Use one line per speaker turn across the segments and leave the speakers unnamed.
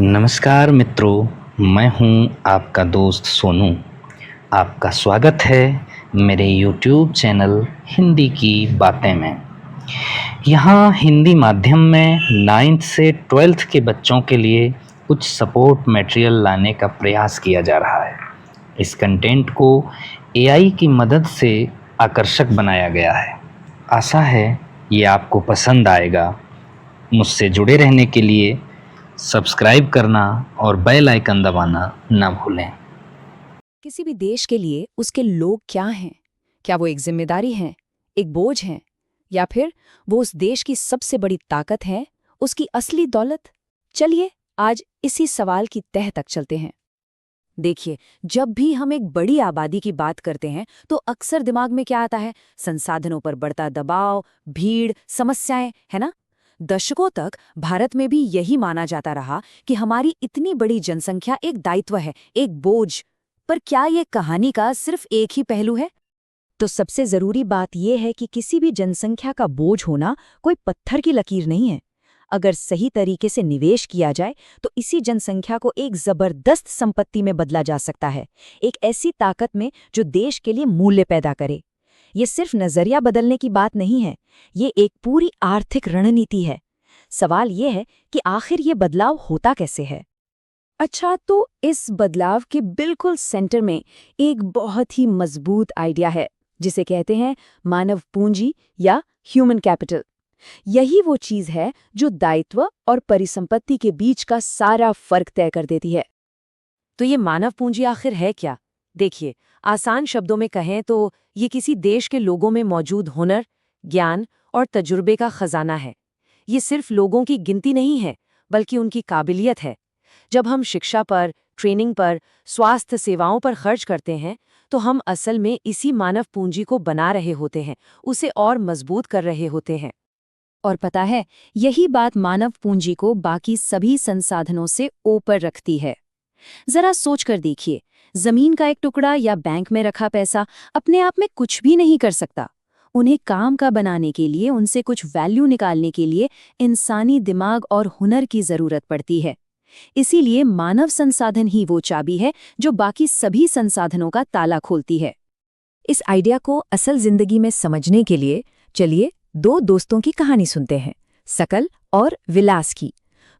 नमस्कार मित्रों, मैं हूं आपका दोस्त सोनू। आपका स्वागत है मेरे YouTube चैनल हिंदी की बातें में। यहाँ हिंदी माध्यम में 9th से 12th के बच्चों के लिए कुछ सपोर्ट मटेरियल लाने का प्रयास किया जा रहा है। इस कंटेंट को AI की मदद से आकर्षक बनाया गया है। आशा है ये आपको पसंद आएगा। मुझसे जुड़े रहने के लिए सब्सक्राइब करना और बेल आइकन दबाना ना भूलें।
किसी भी देश के लिए उसके लोग क्या हैं? क्या वो एक जिम्मेदारी हैं, एक बोझ हैं, या फिर वो उस देश की सबसे बड़ी ताकत है, उसकी असली दौलत? चलिए आज इसी सवाल की तह तक चलते हैं। देखिए, जब भी हम एक बड़ी आबादी की बात करते हैं तो अक्सर दिमाग में क्या आता है? संसाधनों पर बढ़ता दबाव, भीड़, समस्याएं, है ना? दशकों तक भारत में भी यही माना जाता रहा कि हमारी इतनी बड़ी जनसंख्या एक दायित्व है, एक बोझ। पर क्या ये कहानी का सिर्फ एक ही पहलू है? तो सबसे जरूरी बात यह है कि किसी भी जनसंख्या का बोझ होना कोई पत्थर की लकीर नहीं है। अगर सही तरीके से निवेश किया जाए तो इसी जनसंख्या को एक जबरदस्त संपत्ति में बदला जा सकता है, एक ऐसी ताकत में जो देश के लिए मूल्य पैदा करे। ये सिर्फ नजरिया बदलने की बात नहीं है, ये एक पूरी आर्थिक रणनीति है। सवाल ये है कि आखिर ये बदलाव होता कैसे है? अच्छा, तो इस बदलाव के बिल्कुल सेंटर में एक बहुत ही मजबूत आइडिया है, जिसे कहते हैं मानव पूंजी या ह्यूमन कैपिटल। यही वो चीज है जो दायित्व और परिसंपत्ति के बीच का सारा फर्क तय कर देती है। तो ये मानव पूंजी आखिर है क्या? देखिए, आसान शब्दों में कहें तो ये किसी देश के लोगों में मौजूद हुनर, ज्ञान और तजुर्बे का खजाना है। ये सिर्फ लोगों की गिनती नहीं है, बल्कि उनकी काबिलियत है। जब हम शिक्षा पर, ट्रेनिंग पर, स्वास्थ्य सेवाओं पर खर्च करते हैं, तो हम असल में इसी मानव पूंजी को बना रहे होते हैं, उसे और मजबूत कर रहे होते हैं। और पता है, यही बात मानव पूंजी को बाकी सभी संसाधनों से ऊपर रखती है। जरा सोच कर देखिए, जमीन का एक टुकड़ा या बैंक में रखा पैसा अपने आप में कुछ भी नहीं कर सकता। उन्हें काम का बनाने के लिए, उनसे कुछ वैल्यू निकालने के लिए इंसानी दिमाग और हुनर की जरूरत पड़ती है। इसीलिए मानव संसाधन ही वो चाबी है जो बाकी सभी संसाधनों का ताला खोलती है। इस आइडिया को असल जिंदगी में समझने के लिए चलिए दो दोस्तों की कहानी सुनते हैं, सकल और विलास की।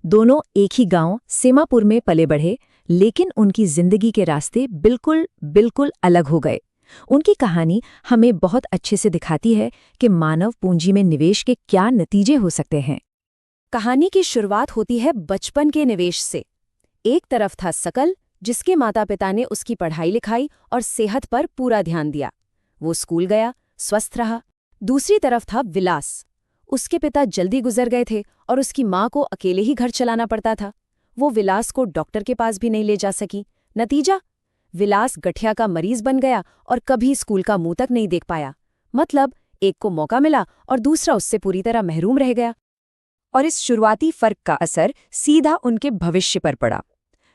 दोनों एक ही गांव सेमापुर में पले बढ़े, लेकिन उनकी जिंदगी के रास्ते बिल्कुल बिल्कुल अलग हो गए। उनकी कहानी हमें बहुत अच्छे से दिखाती है कि मानव पूंजी में निवेश के क्या नतीजे हो सकते हैं। कहानी की शुरुआत होती है बचपन के निवेश से। एक तरफ था सकल, जिसके माता पिता ने उसकी पढ़ाई लिखाई और सेहत पर पूरा ध्यान दिया। वो स्कूल गया, स्वस्थ रहा। दूसरी तरफ था विलास। उसके पिता जल्दी गुजर गए थे और उसकी माँ को अकेले ही घर चलाना पड़ता था। वो विलास को डॉक्टर के पास भी नहीं ले जा सकी। नतीजा, विलास गठिया का मरीज बन गया और कभी स्कूल का मुंह तक नहीं देख पाया। मतलब एक को मौका मिला और दूसरा उससे पूरी तरह महरूम रह गया। और इस शुरुआती फर्क का असर सीधा उनके भविष्य पर पड़ा।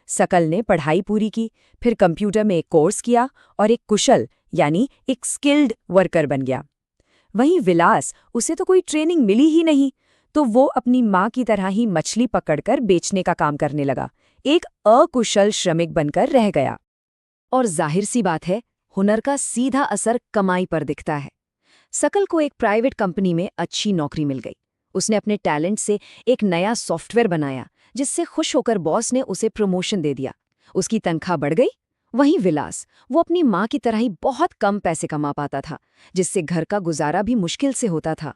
सकल ने पढ़ाई पूरी की, फिर कंप्यूटर में एक कोर्स किया और एक कुशल यानी एक स्किल्ड वर्कर बन गया। वहीं विलास, उसे तो कोई ट्रेनिंग मिली ही नहीं, तो वो अपनी माँ की तरह ही मछली पकड़कर बेचने का काम करने लगा, एक अकुशल श्रमिक बनकर रह गया। और जाहिर सी बात है, हुनर का सीधा असर कमाई पर दिखता है। सकल को एक प्राइवेट कंपनी में अच्छी नौकरी मिल गई। उसने अपने टैलेंट से एक नया सॉफ्टवेयर बनाया, जिससे खुश होकर बॉस ने उसे प्रमोशन दे दिया। उसकी तनख्वाह बढ़ गई। वहीं विलास, वो अपनी माँ की तरह ही बहुत कम पैसे कमा पाता था, जिससे घर का गुजारा भी मुश्किल से होता था।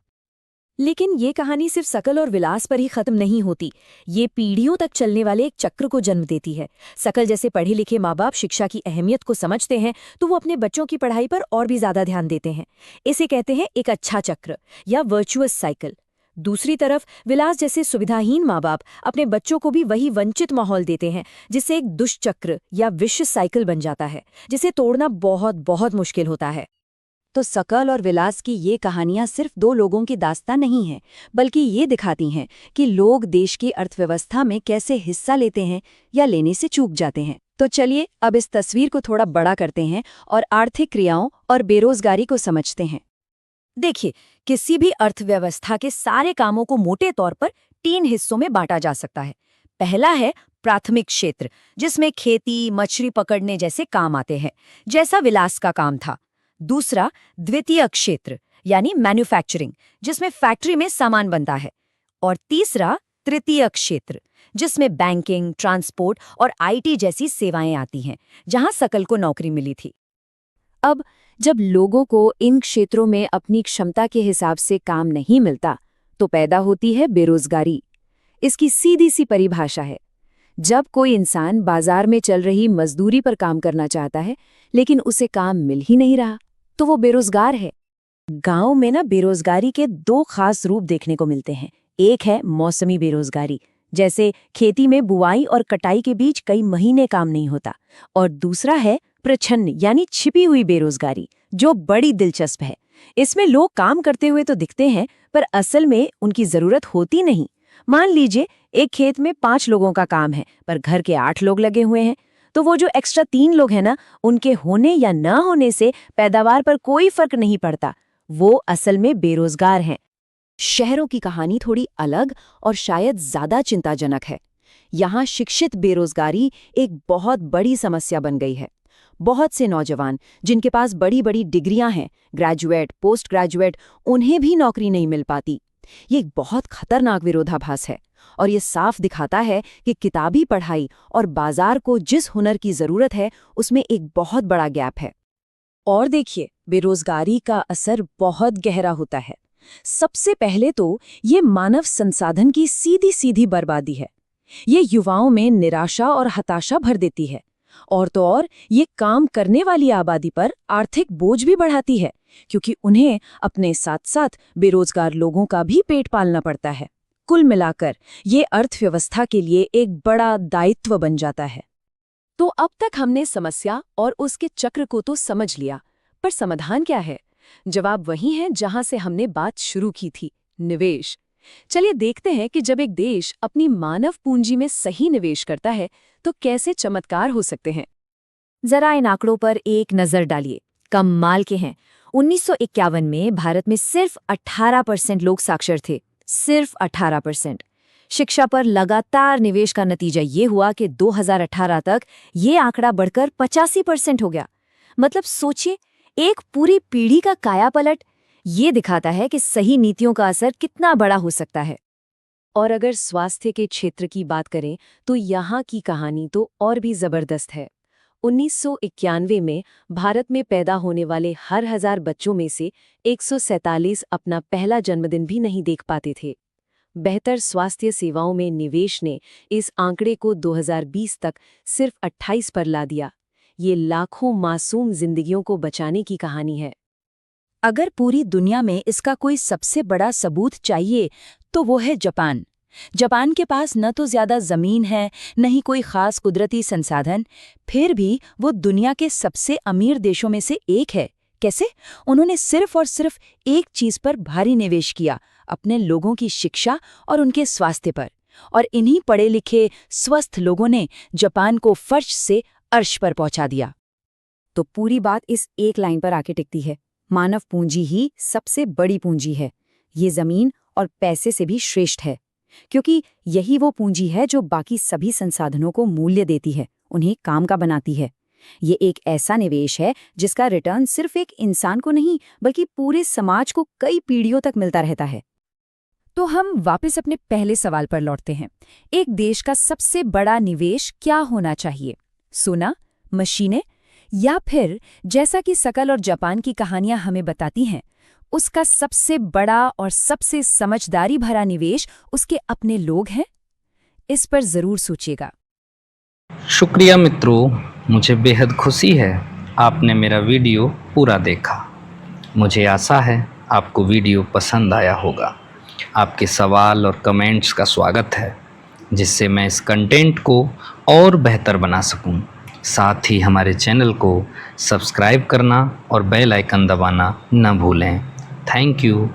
लेकिन ये कहानी सिर्फ सकल और विलास पर ही खत्म नहीं होती। ये पीढ़ियों तक चलने वाले एक चक्र को जन्म देती है। सकल जैसे पढ़े लिखे माँ बाप शिक्षा की अहमियत को समझते हैं, तो वो अपने बच्चों की पढ़ाई पर और भी ज्यादा ध्यान देते हैं। इसे कहते हैं एक अच्छा चक्र या वर्चुअस साइकिल। दूसरी तरफ विलास जैसे सुविधाहीन माँ बाप अपने बच्चों को भी वही वंचित माहौल देते हैं, जिससे एक दुष्चक्र या विश्व साइकिल बन जाता है, जिसे तोड़ना बहुत बहुत मुश्किल होता है। तो सकल और विलास की ये कहानियां सिर्फ दो लोगों की दास्तां नहीं हैं, बल्कि ये दिखाती हैं कि लोग देश की अर्थव्यवस्था में कैसे हिस्सा लेते हैं या लेने से चूक जाते हैं। तो चलिए अब इस तस्वीर को थोड़ा बड़ा करते हैं और आर्थिक क्रियाओं और बेरोजगारी को समझते हैं। देखिए, किसी भी अर्थव्यवस्था के सारे कामों को मोटे तौर पर 3 हिस्सों में बांटा जा सकता है। पहला है प्राथमिक क्षेत्र, जिसमें खेती, मछली पकड़ने जैसे काम आते हैं, जैसा विलास का काम था। दूसरा द्वितीयक क्षेत्र यानी मैन्युफैक्चरिंग, जिसमें फैक्ट्री में सामान बनता है। और तीसरा तृतीयक क्षेत्र, जिसमें बैंकिंग, ट्रांसपोर्ट और आईटी जैसी सेवाएं आती हैं, जहां सकल को नौकरी मिली थी। अब जब लोगों को इन क्षेत्रों में अपनी क्षमता के हिसाब से काम नहीं मिलता, तो पैदा होती है बेरोजगारी। इसकी सीधी सी परिभाषा है, जब कोई इंसान बाजार में चल रही मजदूरी पर काम करना चाहता है, लेकिन उसे काम मिल ही नहीं रहा, तो वो बेरोजगार है। गांव में ना बेरोजगारी के दो खास रूप देखने को मिलते हैं। एक है मौसमी बेरोजगारी, जैसे खेती में बुआई और कटाई के बीच कई महीने काम नहीं होता। और दूसरा है प्रच्छन्न यानी छिपी हुई बेरोजगारी, जो बड़ी दिलचस्प है। इसमें लोग काम करते हुए तो दिखते हैं, पर असल में उनकी जरूरत होती नहीं। मान लीजिए एक खेत में 5 लोगों का काम है, पर घर के 8 लोग लगे हुए हैं, तो वो जो एक्स्ट्रा 3 लोग हैं ना, उनके होने या ना होने से पैदावार पर कोई फर्क नहीं पड़ता। वो असल में बेरोजगार हैं। शहरों की कहानी थोड़ी अलग और शायद ज्यादा चिंताजनक है। यहाँ शिक्षित बेरोजगारी एक बहुत बड़ी समस्या बन गई है। बहुत से नौजवान जिनके पास बड़ी बड़ी डिग्रियां हैं, ग्रेजुएट, पोस्ट ग्रेजुएट, उन्हें भी नौकरी नहीं मिल पाती। ये एक बहुत खतरनाक विरोधाभास है और ये साफ दिखाता है कि किताबी पढ़ाई और बाजार को जिस हुनर की जरूरत है, उसमें एक बहुत बड़ा गैप है। और देखिए, बेरोजगारी का असर बहुत गहरा होता है। सबसे पहले तो ये मानव संसाधन की सीधी सीधी बर्बादी है। ये युवाओं में निराशा और हताशा भर देती है। और तो और ये काम करने वाली आबादी पर आर्थिक बोझ भी बढ़ाती है, क्योंकि उन्हें अपने साथ साथ बेरोजगार लोगों का भी पेट पालना पड़ता है। कुल मिलाकर ये अर्थव्यवस्था के लिए एक बड़ा दायित्व बन जाता है। तो अब तक हमने समस्या और उसके चक्र को तो समझ लिया, पर समाधान क्या है? जवाब वही है जहां से हमने बात शुरू की थी, निवेश। चलिए देखते हैं कि जब एक देश अपनी मानव पूंजी में सही निवेश करता है, तो कैसे चमत्कार हो सकते हैं। जरा इन आंकड़ों पर एक नजर डालिए, कमाल के हैं। 1951 में भारत में सिर्फ 18% लोग साक्षर थे, सिर्फ 18%। शिक्षा पर लगातार निवेश का नतीजा ये हुआ कि 2018 तक ये आंकड़ा बढ़कर 85% हो गया। मतलब सोचिए, एक पूरी पीढ़ी का कायापलट। ये दिखाता है कि सही नीतियों का असर कितना बड़ा हो सकता है। और अगर स्वास्थ्य के क्षेत्र की बात करें, तो यहाँ की कहानी तो और भी जबरदस्त है। 1991 में भारत में पैदा होने वाले हर 1000 बच्चों में से 147 अपना पहला जन्मदिन भी नहीं देख पाते थे। बेहतर स्वास्थ्य सेवाओं में निवेश ने इस आंकड़े को 2020 तक सिर्फ 28 पर ला दिया। ये लाखों मासूम जिंदगियों को बचाने की कहानी है। अगर पूरी दुनिया में इसका कोई सबसे बड़ा सबूत चाहिए, तो वो है जापान। जापान के पास न तो ज्यादा जमीन है, न ही कोई खास कुदरती संसाधन, फिर भी वो दुनिया के सबसे अमीर देशों में से एक है। कैसे? उन्होंने सिर्फ और सिर्फ एक चीज पर भारी निवेश किया, अपने लोगों की शिक्षा और उनके स्वास्थ्य पर। और इन्हीं पढ़े लिखे स्वस्थ लोगों ने जापान को फर्श से अर्श पर पहुंचा दिया। तो पूरी बात इस एक लाइन पर आके टिकती है, मानव पूंजी ही सबसे बड़ी पूंजी है। ये जमीन और पैसे से भी श्रेष्ठ है, क्योंकि यही वो पूंजी है जो बाकी सभी संसाधनों को मूल्य देती है, उन्हें काम का बनाती है। ये एक ऐसा निवेश है जिसका रिटर्न सिर्फ एक इंसान को नहीं, बल्कि पूरे समाज को कई पीढ़ियों तक मिलता रहता है। तो हम वापस अपने पहले सवाल पर लौटते हैं। एक देश का सबसे बड़ा निवेश क्या होना चाहिए? सोना, मशीनें, या फिर जैसा कि सकल और जापान की कहानियां हमें बताती हैं, उसका सबसे बड़ा और सबसे समझदारी भरा निवेश उसके अपने लोग हैं? इस पर जरूर सोचिएगा।
शुक्रिया मित्रों, मुझे बेहद खुशी है आपने मेरा वीडियो पूरा देखा। मुझे आशा है आपको वीडियो पसंद आया होगा। आपके सवाल और कमेंट्स का स्वागत है, जिससे मैं इस कंटेंट को और बेहतर बना सकूं। साथ ही हमारे चैनल को सब्सक्राइब करना और बेल आइकन दबाना न भूलें। Thank you.